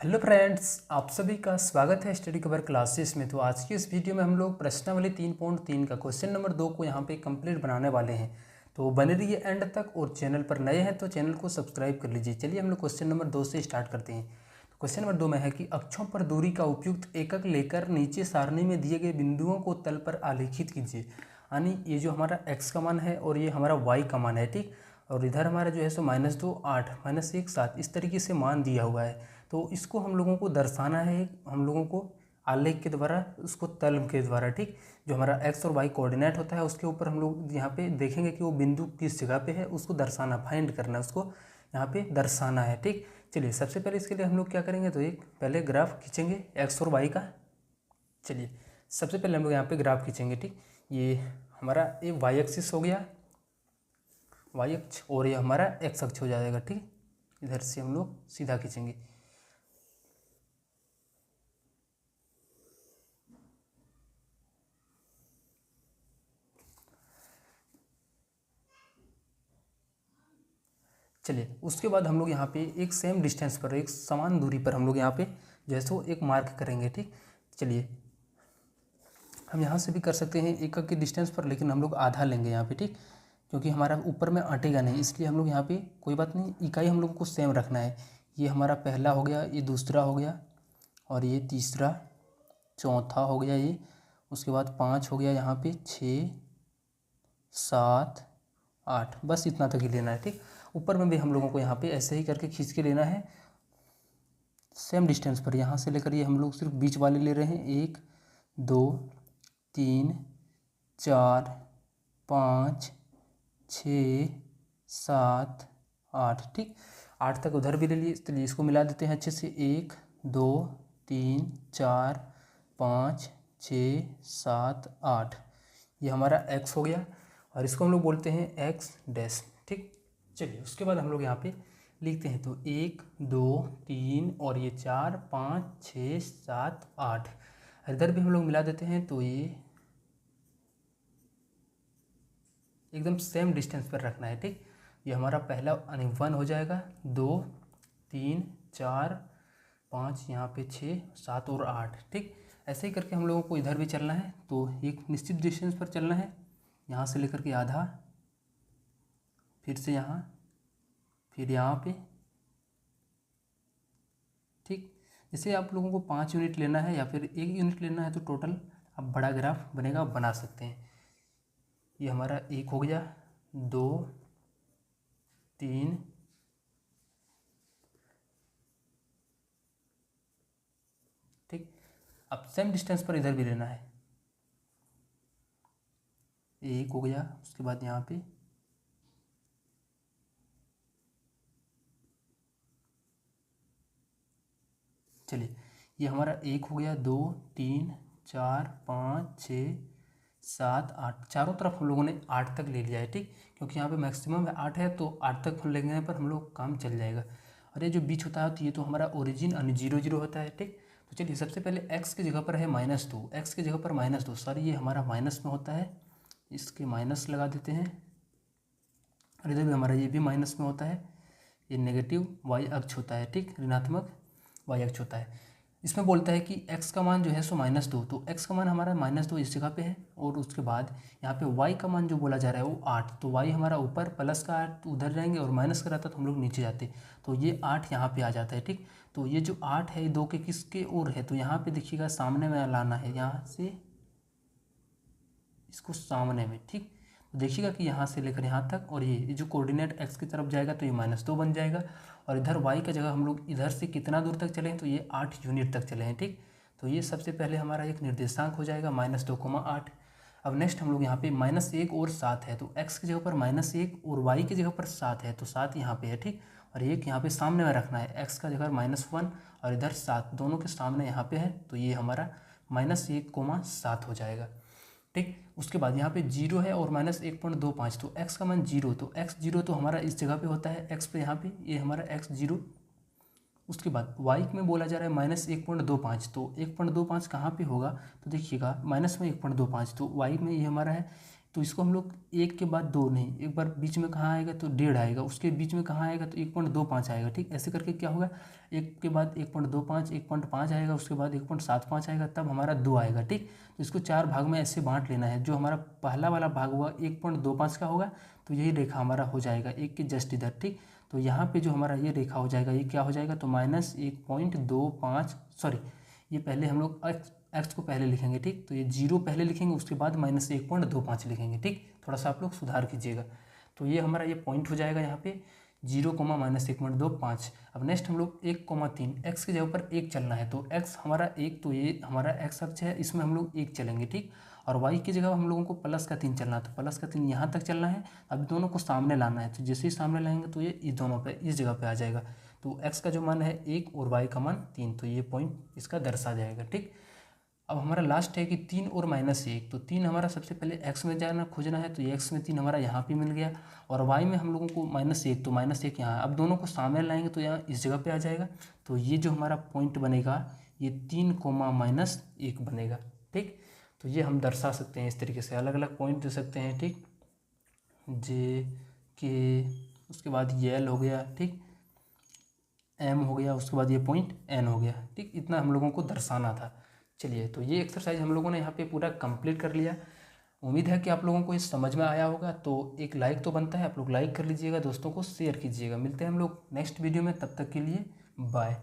Hello friends, आप सभी का स्वागत है स्टडी कवर क्लासेस में। तो आज की इस वीडियो में हम लोग प्रश्नावली 3.3 का क्वेश्चन नंबर 2 को यहाँ पे कंप्लीट बनाने वाले हैं। तो बने रहिए एंड तक, और चैनल पर नए हैं तो चैनल को सब्सक्राइब कर लीजिए। चलिए हम लोग क्वेश्चन नंबर 2 से स्टार्ट करते हैं। तो क्वेश्चन नंबर 2 में है कि अक्षों पर दूरी का उपयुक्त एकक लेकर नीचे सारणी में दिए गए बिंदुओं को तल पर आलेखित कीजिए। यानी ये जो हमारा x का मान है और ये हमारा y का मान है, ठीक। और इधर हमारा जो है सो -2 8 -1 7 इस तरीके से मान दिया हुआ है। तो इसको हम लोगों को दर्शाना है, हम लोगों को आलेख के द्वारा, उसको तल के द्वारा, ठीक। जो हमारा x और y कोऑर्डिनेट होता है उसके ऊपर हम लोग यहाँ पे देखेंगे कि वो बिंदु किस जगह पे है, उसको दर्शाना, फाइंड करना, उसको यहाँ पे दर्शाना है, ठीक। चलिए सबसे पहले इसके लिए हम लोग क्या करेंगे, तो एक पहले ग्राफ खींचेंगे x और y का। चलिए सबसे पहले हम लोग यहाँ पे ग्राफ खींचेंगे, ठीक। ये हमारा ये y एक्सिस हो गया, y अक्ष, और ये हमारा x अक्ष हो जाएगा, ठीक। इधर से हम लोग सीधा खींचेंगे। चलिए उसके बाद हम लोग यहाँ पे एक सेम डिस्टेंस पर, एक समान दूरी पर हम लोग यहाँ पे जैसे वो एक मार्क करेंगे, ठीक। चलिए हम यहाँ से भी कर सकते हैं एकक के डिस्टेंस पर, लेकिन हम लोग आधा लेंगे यहाँ पे, ठीक। क्योंकि हमारा ऊपर में अटेगा नहीं, इसलिए हम लोग यहाँ पे कोई बात नहीं, इकाई हम लोग को सेम रखना है। ये हमारा पहला हो गया, ये दूसरा हो गया, और ये तीसरा, चौथा हो गया ये, उसके बाद 5 हो गया, यहाँ पे 6 7 8, बस इतना तक ही लेना है, ठीक। ऊपर में भी हम लोगों को यहाँ पे ऐसे ही करके खींच के लेना है सेम डिस्टेंस पर। यहाँ से लेकर ये हम लोग सिर्फ बीच वाले ले रहे हैं, 1 2 3 4 5 6 7 8, ठीक। 8 तक उधर भी ले लिए, चलिए इसको मिला देते हैं अच्छे से। 1 2 3 4 5 6 7 8, ये हमारा x हो गया, और इसको हम लोग बोलते हैं x डैश, ठीक। चलिए उसके बाद हम लोग यहाँ पे लिखते हैं, तो 1 2 3 और ये 4 5 6 7 8, इधर भी हम लोग मिला देते हैं, तो ये एकदम सेम डिस्टेंस पर रखना है, ठीक। ये हमारा पहला 1 हो जाएगा, 2 3 4 5, यहाँ पे 6 7 और 8, ठीक। ऐसे ही करके हम लोगों को इधर भी चलना है, तो एक निश्चित डिस्टेंस पर चलना है, यहाँ से लेकर के आधा, फिर से यहाँ, फिर यहाँ पे, ठीक। जैसे आप लोगों को 5 यूनिट लेना है या फिर 1 यूनिट लेना है, तो टोटल आप बड़ा ग्राफ बनेगा, बना सकते हैं। ये हमारा 1 हो गया, 2 3 ठीक। अब सेम डिस्टेंस पर इधर भी लेना है, 1 हो गया, उसके बाद यहाँ पे चलिए ये हमारा 1 हो गया, 2 3 4 5 6 7 8, चारों तरफ हम लोगों ने 8 तक ले लिया है, ठीक। क्योंकि यहाँ पे मैक्सिमम 8 है, तो 8 तक हम लेने पर हम लोग काम चल जाएगा। और ये जो बीच होता है, तो ये तो हमारा ओरिजिन यानी 0 0 होता है, ठीक। तो चलिए सबसे पहले x की जगह पर है -2, x की जगह पर -2, सॉरी ये हमारा माइनस में होता है, इसके माइनस लगा देते हैं। और इधर भी हमारा ये भी माइनस में होता है, ये नेगेटिव y अक्ष होता है, ठीक, ऋणात्मक y अक्ष होता है। इसमें बोलता है कि x का मान जो है सो -2, तो x का मान हमारा -2 इस जगह पे है, और उसके बाद यहाँ पे y का मान जो बोला जा रहा है वो 8, तो y हमारा ऊपर प्लस का 8 उधर जाएंगे, और माइनस का रहता तो हम लोग नीचे जाते, तो ये 8 यहाँ पे आ जाता है, ठीक। तो ये जो 8 है, 2 के किसके ओर है, तो यहाँ पे देखिएगा सामने में लाना है, यहाँ से इसको सामने में, ठीक। तो देखिएगा कि यहाँ से लेकर यहाँ तक, और ये जो कोऑर्डिनेट x की तरफ जाएगा तो ये -2 बन जाएगा, और इधर y का जगह हम लोग इधर से कितना दूर तक चले हैं, तो ये 8 यूनिट तक चले हैं, ठीक। तो ये सबसे पहले हमारा एक निर्देशांक हो जाएगा, -2, 8। अब नेक्स्ट हम लोग यहाँ पे -1 और 7 है, तो x की जगह पर -1 और y की जगह पर 7 है, तो 7 यहाँ पे है, ठीक। और एक यहाँ पे सामने में रखना है, x का जगह -1 और इधर 7, दोनों के सामने यहाँ पे है, तो ये हमारा -1, 7 हो जाएगा, ठीक। उसके बाद यहाँ पे 0 है और -1.25, तो x का मान 0, तो x 0 तो हमारा इस जगह पे होता है, x पे यहाँ पे ये हमारा x 0। उसके बाद y में बोला जा रहा है -1.25, तो 1.25 कहाँ पे होगा, तो देखिएगा माइनस में 1.25, तो y में ये हमारा है तो इसको हम लोग एक के बाद दो नहीं, एक बार बीच में कहाँ आएगा तो 1.5 आएगा, उसके बीच में कहाँ आएगा तो 1.25 आएगा। ठीक, ऐसे करके क्या होगा, एक के बाद 1.25 1.5 आएगा, उसके बाद 1.75 आएगा, तब हमारा 2 आएगा। ठीक, तो इसको 4 भाग में ऐसे बांट लेना है। जो हमारा पहला वाला भाग हुआ 1.25 का होगा तो यही रेखा हमारा हो जाएगा एक के जस्ट इधर। ठीक, तो यहाँ पे जो हमारा ये रेखा हो जाएगा ये क्या हो जाएगा तो -1.25, सॉरी ये पहले हम लोग एक्स को पहले लिखेंगे। ठीक, तो ये 0 पहले लिखेंगे, उसके बाद -1.25 लिखेंगे। ठीक, थोड़ा सा आप लोग सुधार कीजिएगा। तो ये हमारा ये पॉइंट हो जाएगा यहाँ पे 0, -1.25। अब नेक्स्ट हम लोग 1,3 एक्स की जगह पर 1 चलना है, तो एक्स हमारा 1, तो ये हमारा एक्स अक्ष है, इसमें हम लोग 1 चलेंगे। ठीक, और वाई की जगह हम लोगों को +3 चलना है, तो +3 यहाँ तक चलना है। अब दोनों को सामने लाना है, तो जैसे ही सामने लाएंगे तो ये इस दोनों पे इस जगह पे आ जाएगा। तो एक्स का जो मान है 1 और वाई का मान 3, तो ये पॉइंट इसका दर्शा जाएगा। ठीक, अब हमारा लास्ट है कि 3 और -1, तो 3 हमारा सबसे पहले एक्स में जाना खोजना है, तो ये एक्स में 3 हमारा यहाँ पे मिल गया, और वाई में हम लोगों को -1, तो -1 यहाँ। अब दोनों को सामने लाएंगे तो यहाँ इस जगह पे आ जाएगा। तो ये जो हमारा पॉइंट बनेगा ये 3, -1 बनेगा। ठीक, तो ये हम दर्शा सकते हैं इस तरीके से, अलग अलग पॉइंट दे सकते हैं। ठीक, जे के, उसके बाद ये एल हो गया, ठीक, एम हो गया, उसके बाद ये पॉइंट एन हो गया। ठीक, इतना हम लोगों को दर्शाना था। चलिए, तो ये एक्सरसाइज हम लोगों ने यहाँ पे पूरा कंप्लीट कर लिया। उम्मीद है कि आप लोगों को ये समझ में आया होगा। तो एक लाइक तो बनता है, आप लोग लाइक कर लीजिएगा, दोस्तों को शेयर कीजिएगा। मिलते हैं हम लोग नेक्स्ट वीडियो में, तब तक के लिए बाय।